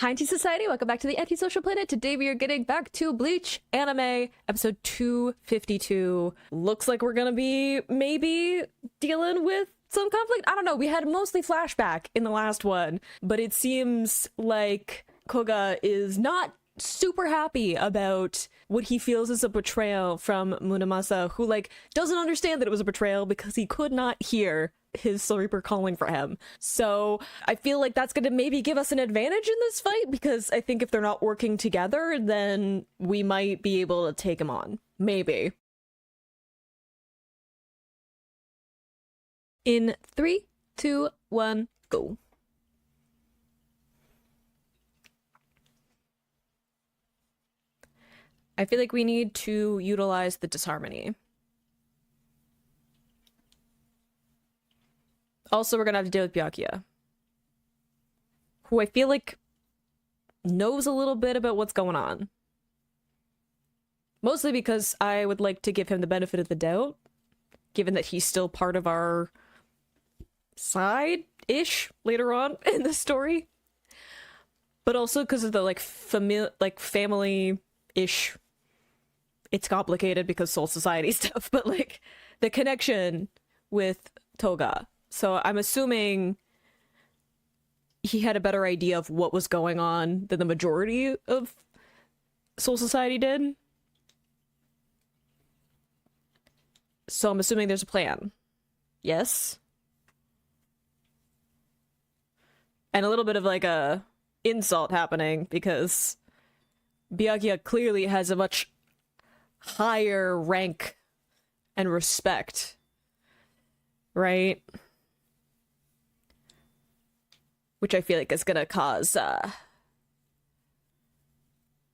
Hi, Tea Society. Welcome back to the Antisocial Planet. Today we are getting back to Bleach anime episode 252. Looks like we're gonna be maybe dealing with some conflict. I don't know. We had mostly flashback in the last one, but it seems like Koga is not super happy about what he feels is a betrayal from Muramasa, who doesn't understand that it was a betrayal because he could not hear his Soul Reaper calling for him. So I feel like that's gonna maybe give us an advantage in this fight, because I think if they're not working together, then we might be able to take him on. Maybe. In 3, 2, 1, go. I feel like we need to utilize the disharmony. Also, we're gonna have to deal with Byakuya, who I feel like knows a little bit about what's going on. Mostly because I would like to give him the benefit of the doubt, given that he's still part of our side-ish later on in the story. But also because of the family-ish. It's complicated because Soul Society stuff, but the connection with Toga. So I'm assuming he had a better idea of what was going on than the majority of Soul Society did. So I'm assuming there's a plan. Yes? And a little bit of a insult happening, because Byakuya clearly has a much higher rank and respect, right? Which I feel like is gonna cause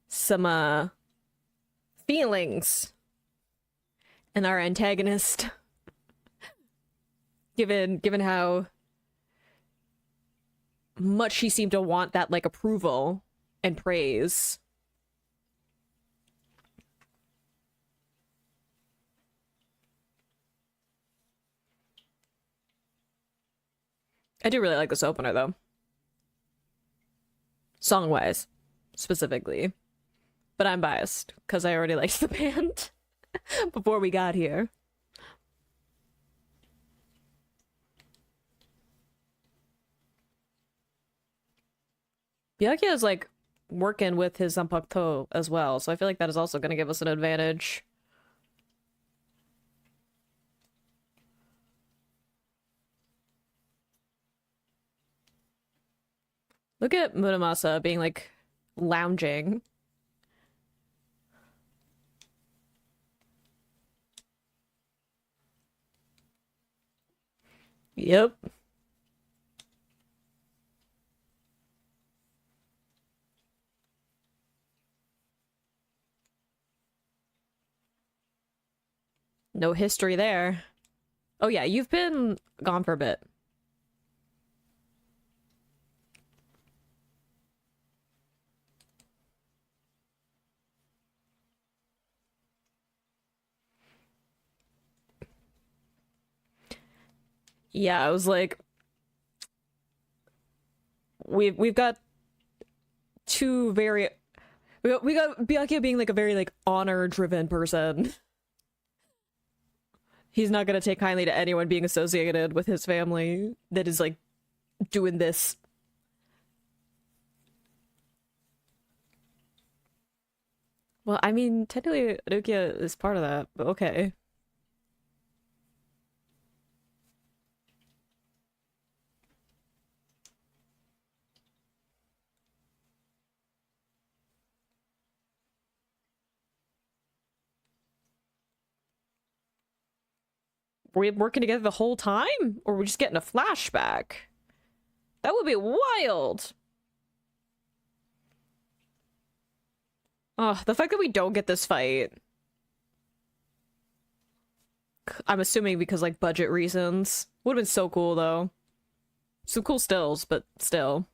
some feelings in our antagonist, given how much he seemed to want that approval and praise. I do really like this opener, though. Song-wise, specifically. But I'm biased, because I already liked the band before we got here. Byakuya is, working with his Zanpakuto as well, so I feel like that is also going to give us an advantage. Look at Muramasa being lounging. Yep. No history there. Oh yeah, you've been gone for a bit. Yeah, I was we've got two very we got Byakuya being a very honor driven person. He's not gonna take kindly to anyone being associated with his family that is doing this. Well, I mean, technically Rukia is part of that, but okay. Were we working together the whole time? Or we're just getting a flashback? That would be wild! Oh, the fact that we don't get this fight. I'm assuming because, budget reasons. Would've been so cool, though. Some cool stills, but still.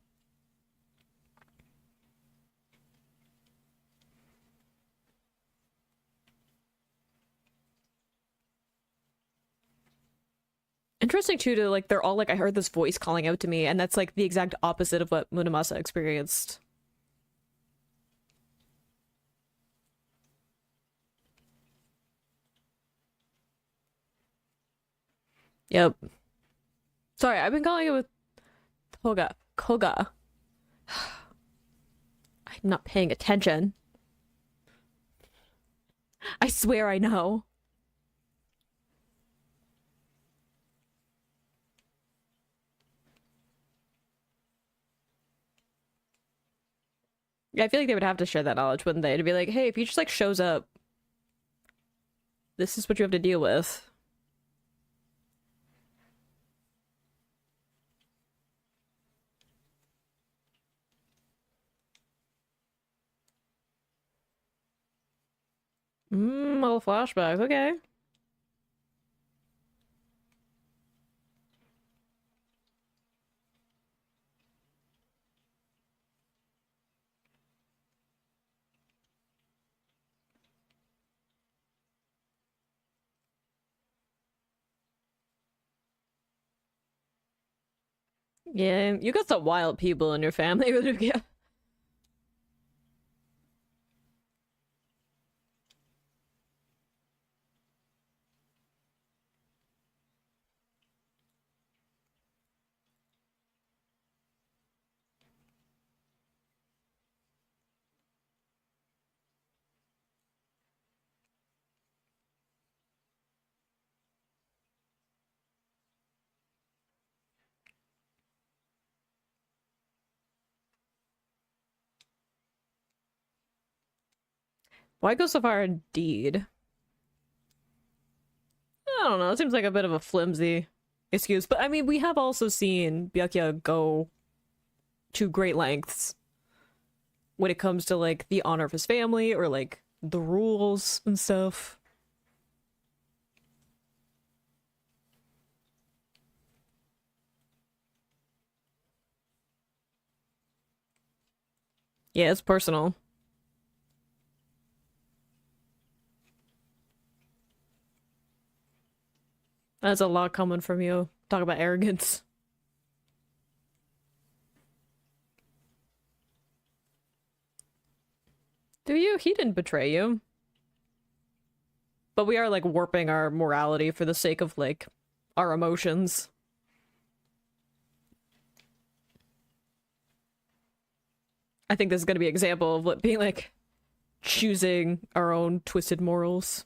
Interesting too they're all I heard this voice calling out to me, and that's the exact opposite of what Muramasa experienced Yep. Sorry, I've been calling it with Koga. Koga. I'm not paying attention. I swear I know. Yeah, I feel like they would have to share that knowledge, wouldn't they? To be like, hey, if he just like shows up, this is what you have to deal with. All flashbacks, okay. Yeah, you got some wild people in your family. Yeah. Why go so far indeed? I don't know, it seems like a bit of a flimsy excuse, but I mean, we have also seen Byakuya go to great lengths when it comes to like the honor of his family or like the rules and stuff. Yeah, it's personal. That's a lot coming from you. Talk about arrogance. Do you? He didn't betray you. But we are like warping our morality for the sake of like our emotions. I think this is gonna be an example of what being like choosing our own twisted morals.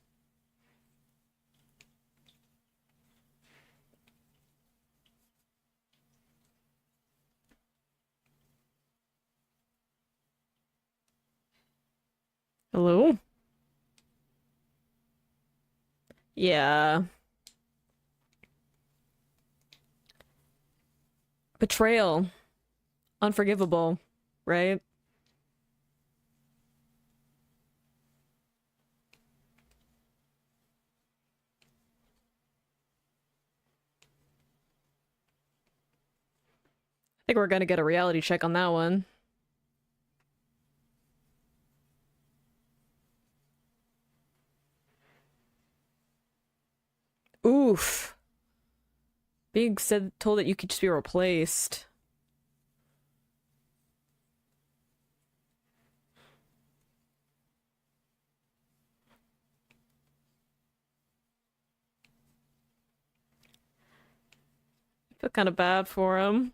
Hello? Yeah. Betrayal. Unforgivable, right? I think we're gonna get a reality check on that one. Oof. Being told that you could just be replaced. I feel kind of bad for him.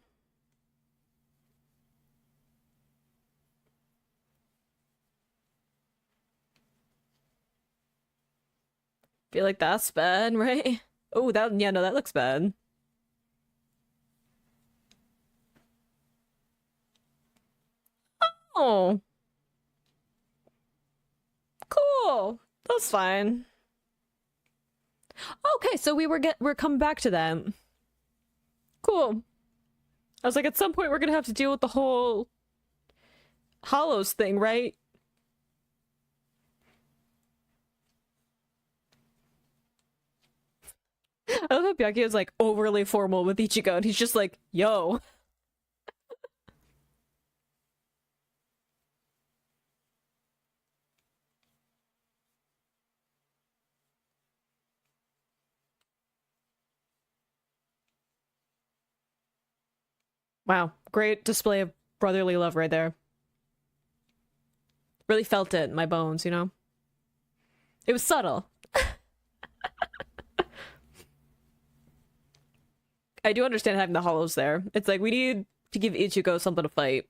Feel like that's bad, right? Oh, that yeah, no, that looks bad. Oh, cool. That's fine. Okay, so we're coming back to them. Cool. I was like, at some point we're gonna have to deal with the whole Hollows thing, right? I love how Byakuya is like overly formal with Ichigo, and he's just like, yo. Wow, great display of brotherly love right there. Really felt it in my bones, you know? It was subtle. I do understand having the hollows there. It's like we need to give Ichigo something to fight.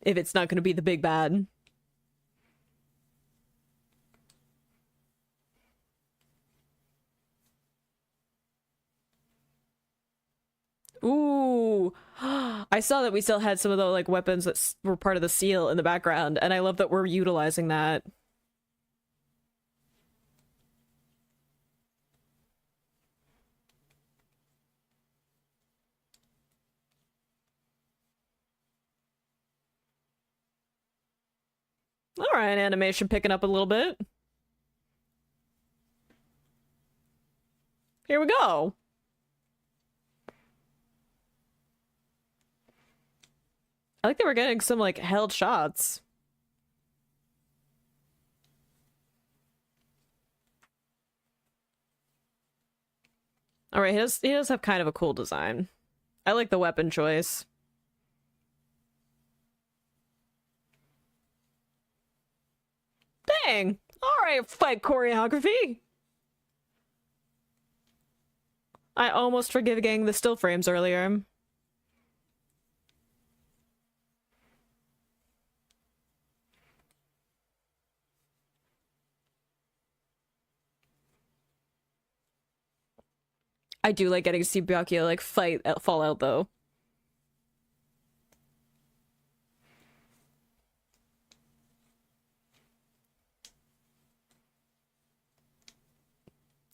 If it's not going to be the big bad. Ooh. I saw that we still had some of the like weapons that were part of the seal in the background, and I love that we're utilizing that. All right, animation picking up a little bit. Here we go. I like that we're getting some like held shots. All right, he does have kind of a cool design. I like the weapon choice. Dang! Alright, fight choreography! I almost forgive getting the still frames earlier. I do like getting to see Byakuya like fight at Fallout though.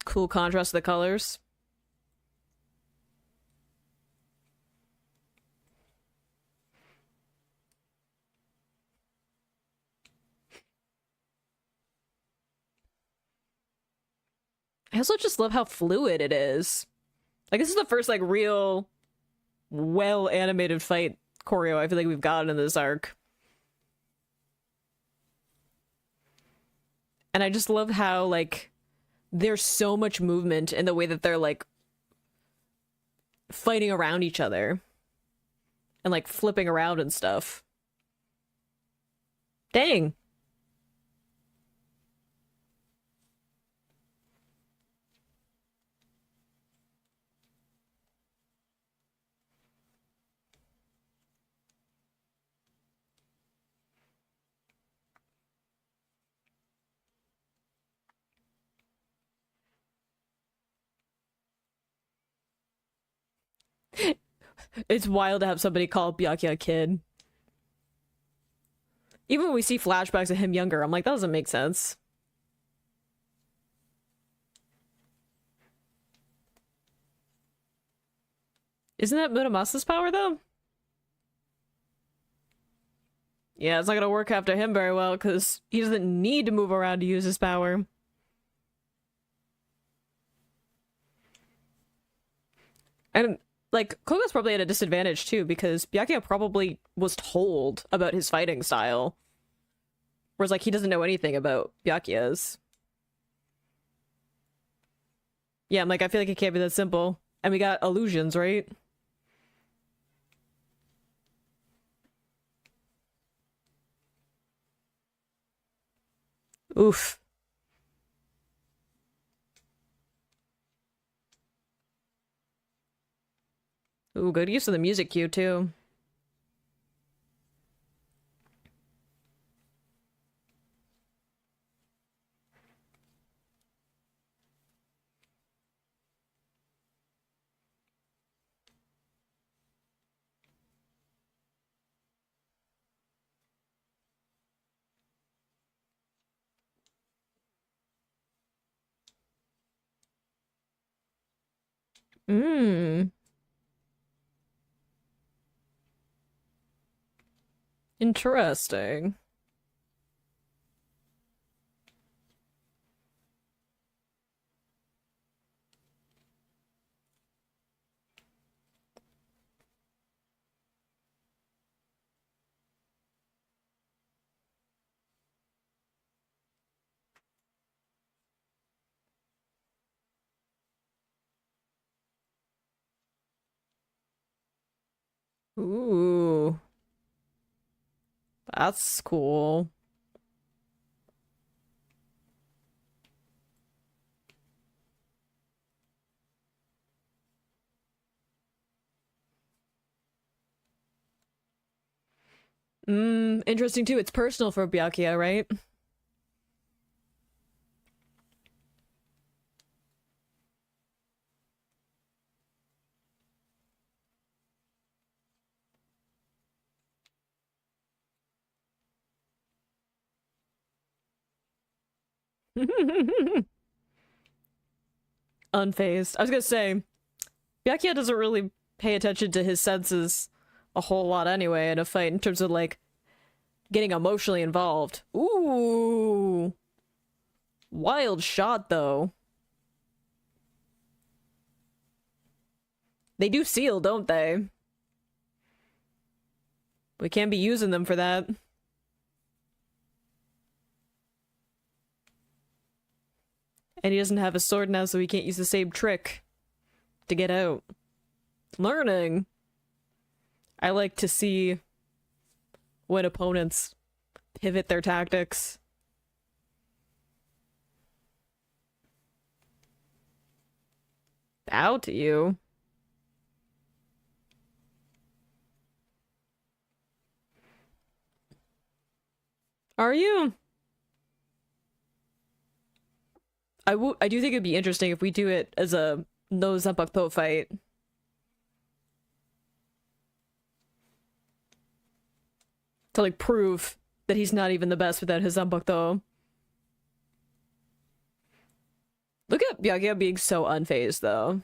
Cool contrast to the colors. I also just love how fluid it is. Like, this is the first, like, real well-animated fight choreo I feel like we've gotten in this arc. And I just love how, like, there's so much movement in the way that they're, like, fighting around each other. And, like, flipping around and stuff. Dang. It's wild to have somebody call Byakuya a kid. Even when we see flashbacks of him younger, I'm like, that doesn't make sense. Isn't that Muramasa's power, though? Yeah, it's not gonna work after him very well, because he doesn't need to move around to use his power. And, like, Koga's probably at a disadvantage, too, because Byakuya probably was told about his fighting style. Whereas, like, he doesn't know anything about Byakuya's. Yeah, I'm like, I feel like it can't be that simple. And we got illusions, right? Oof. Ooh, good use of the music cue, too. Mmm. Interesting. Ooh. That's cool. Interesting too. It's personal for Byakuya, right? Unfazed. I was gonna say, Byakuya doesn't really pay attention to his senses a whole lot anyway in a fight in terms of like getting emotionally involved. Ooh. Wild shot though. They do seal, don't they? We can't be using them for that. And he doesn't have a sword now, so he can't use the same trick to get out. Learning. I like to see when opponents pivot their tactics. Bow to you. Are you? I do think it'd be interesting if we do it as a no Zanpakuto fight. To like prove that he's not even the best without his Zanpakuto. Look at Byakuya being so unfazed though.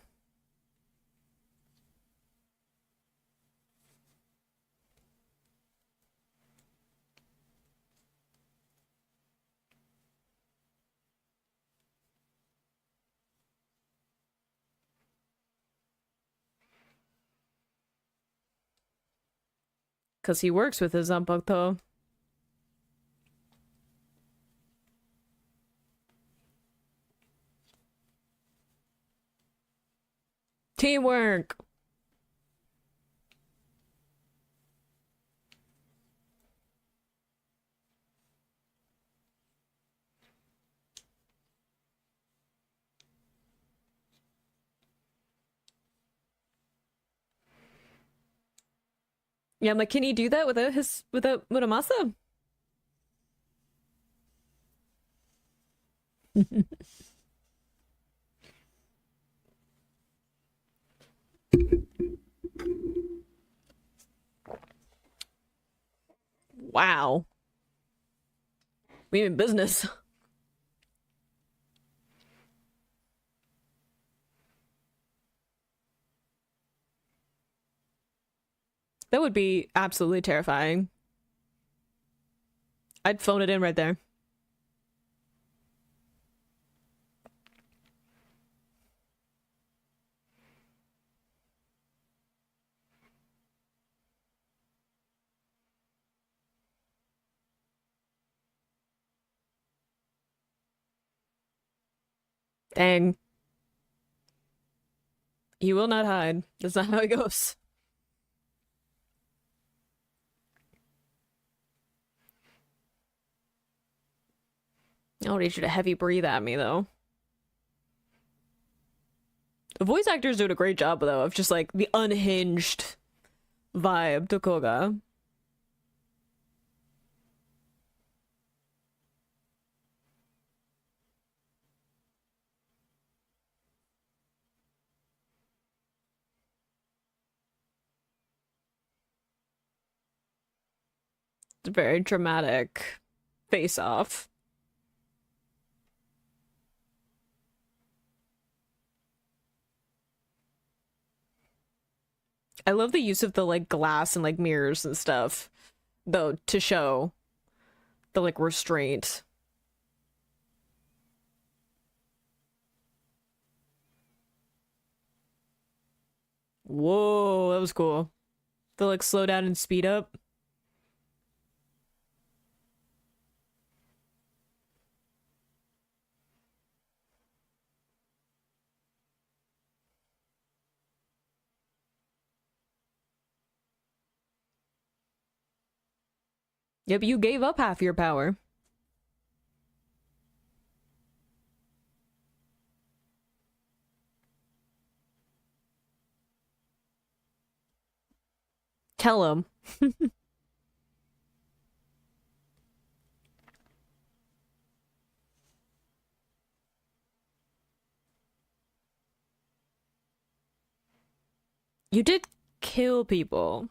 Because he works with his Zanpakuto. Teamwork! Yeah, I'm like, can he do that without Muramasa? Wow. We in business. That would be absolutely terrifying. I'd phone it in right there. Dang. He will not hide. That's not how it goes. I don't need you to heavy breathe at me, though. The voice actors doing a great job, though, of just, like, the unhinged vibe to Koga. It's a very dramatic face-off. I love the use of the, like, glass and, like, mirrors and stuff, though, to show the, like, restraint. Whoa, that was cool. The, like, slow down and speed up. Yep, you gave up half your power. Tell him. You did kill people.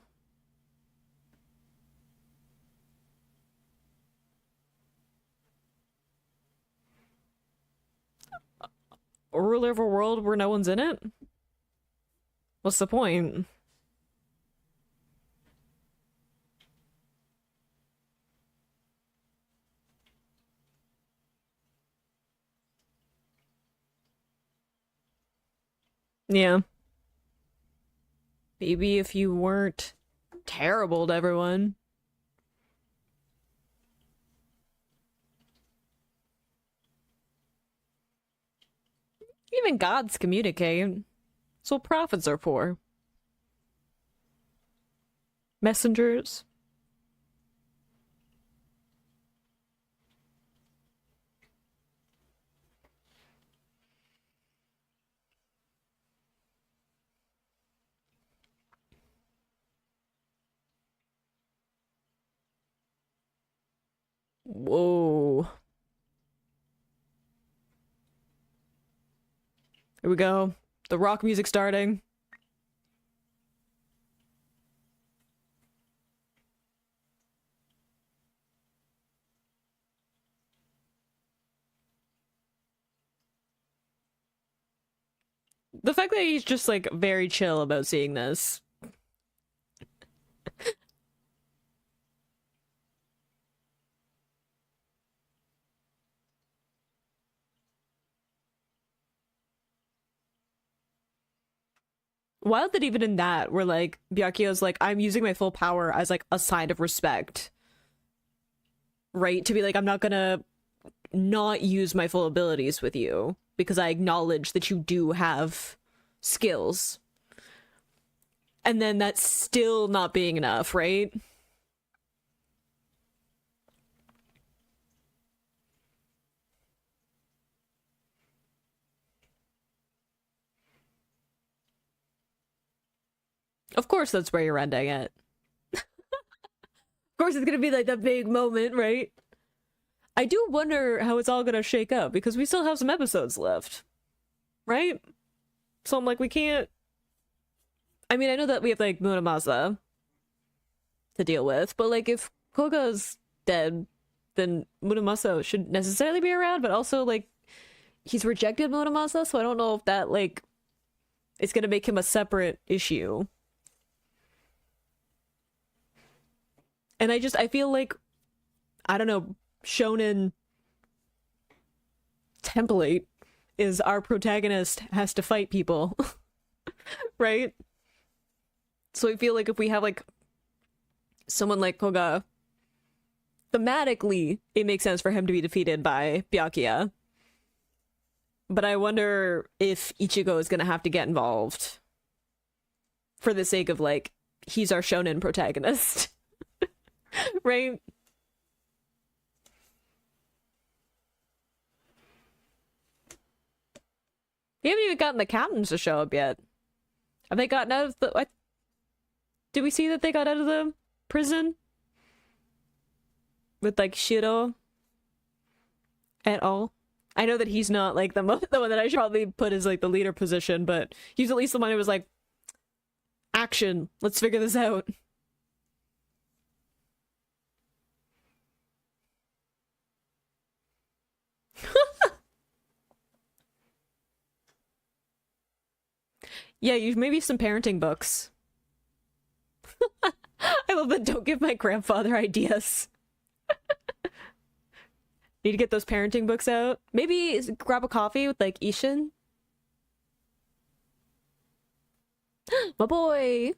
A ruler of a world where no one's in it? What's the point? Yeah. Maybe if you weren't terrible to everyone. Even gods communicate. That's what prophets are for. Messengers. Whoa. Here we go. The rock music starting. The fact that he's just like very chill about seeing this. Wild that even in that, where like Byakuya's like, I'm using my full power as like a sign of respect. Right? To be like, I'm not gonna not use my full abilities with you because I acknowledge that you do have skills. And then that's still not being enough, right? Of course that's where you're ending it. Of course it's gonna be like the big moment, right? I do wonder how it's all gonna shake up because we still have some episodes left. Right? So I'm like, we can't... I mean, I know that we have like Muramasa to deal with, but like if Koga's dead, then Muramasa shouldn't necessarily be around, but also like he's rejected Muramasa, so I don't know if that like it's gonna make him a separate issue. And I feel like, I don't know, shonen template is our protagonist has to fight people. Right? So I feel like if we have like someone like Koga, thematically it makes sense for him to be defeated by Byakuya. But I wonder if Ichigo is gonna have to get involved for the sake of like, he's our shonen protagonist. Right? We haven't even gotten the captains to show up yet. Have they gotten out of the... Did we see that they got out of the prison? With like Shiro at all? I know that he's not like the one that I should probably put as like the leader position, but he's at least the one who was like, action, let's figure this out. Yeah, you maybe some parenting books. I love that. Don't give my grandfather ideas. Need to get those parenting books out. Maybe grab a coffee with like Ishin. My boy.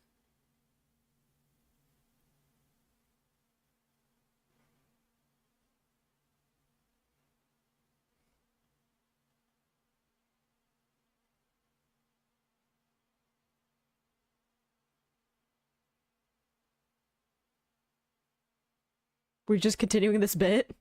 We're just continuing this bit.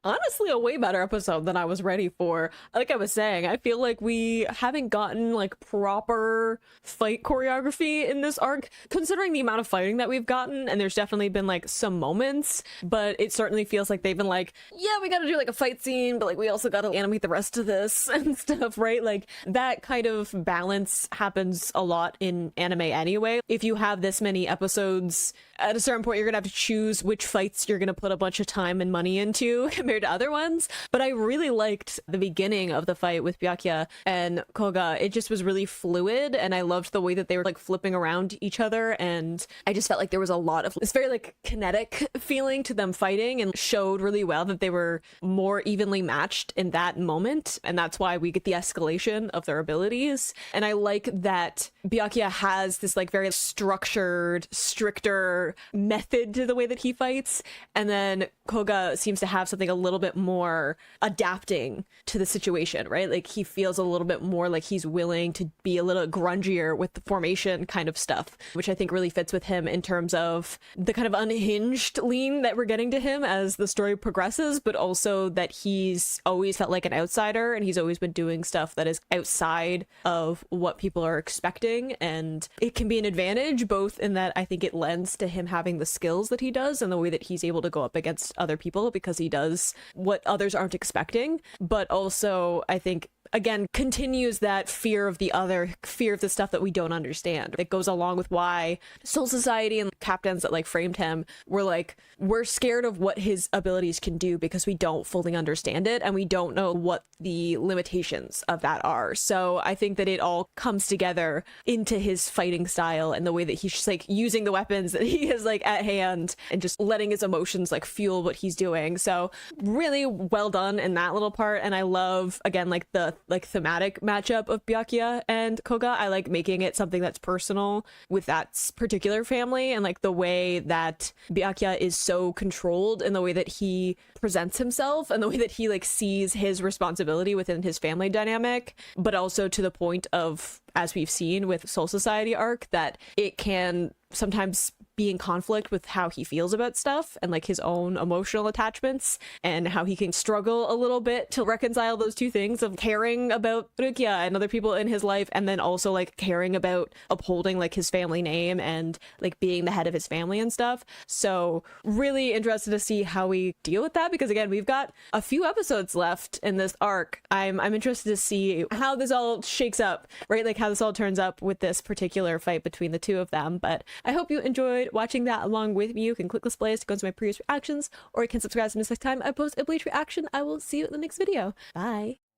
Honestly, a way better episode than I was ready for. Like I was saying, I feel like we haven't gotten like proper fight choreography in this arc, considering the amount of fighting that we've gotten, and there's definitely been like some moments, but it certainly feels like they've been like, yeah, we gotta do like a fight scene, but like we also gotta animate the rest of this and stuff, right? Like that kind of balance happens a lot in anime anyway. If you have this many episodes, at a certain point you're gonna have to choose which fights you're gonna put a bunch of time and money into compared to other ones. But I really liked the beginning of the fight with Byakuya and Koga. It just was really fluid, and I loved the way that they were like flipping around each other, and I just felt like there was a lot of this very like kinetic feeling to them fighting, and showed really well that they were more evenly matched in that moment, and that's why we get the escalation of their abilities. And I like that Byakuya has this like very structured, stricter method to the way that he fights, and then Koga seems to have something a little bit more adapting to the situation, right? Like he feels a little bit more like he's willing to be a little grungier with the formation kind of stuff, which I think really fits with him in terms of the kind of unhinged lean that we're getting to him as the story progresses, but also that he's always felt like an outsider, and he's always been doing stuff that is outside of what people are expecting. And it can be an advantage, both in that I think it lends to him having the skills that he does and the way that he's able to go up against other people because he does what others aren't expecting, but also I think again continues that fear of the other, fear of the stuff that we don't understand. It goes along with why Soul Society and the captains that like framed him were like, we're scared of what his abilities can do because we don't fully understand it and we don't know what the limitations of that are. So I think that it all comes together into his fighting style and the way that he's just like using the weapons that he has like at hand and just letting his emotions like fuel what he's doing. So really well done in that little part. And I love again like the like thematic matchup of Byakuya and Koga. I like making it something that's personal with that particular family, and like the way that Byakuya is so controlled in the way that he presents himself and the way that he like sees his responsibility within his family dynamic, but also to the point of, as we've seen with Soul Society arc, that it can sometimes be in conflict with how he feels about stuff and like his own emotional attachments, and how he can struggle a little bit to reconcile those two things of caring about Rukia and other people in his life, and then also like caring about upholding like his family name and like being the head of his family and stuff. So really interested to see how we deal with that, because again, we've got a few episodes left in this arc. I'm interested to see how this all shakes up, right? Like how this all turns up with this particular fight between the two of them. But I hope you enjoyed watching that along with me. You can click this playlist to go into my previous reactions, or you can subscribe to miss next time I post a Bleach reaction. I will see you in the next video. Bye.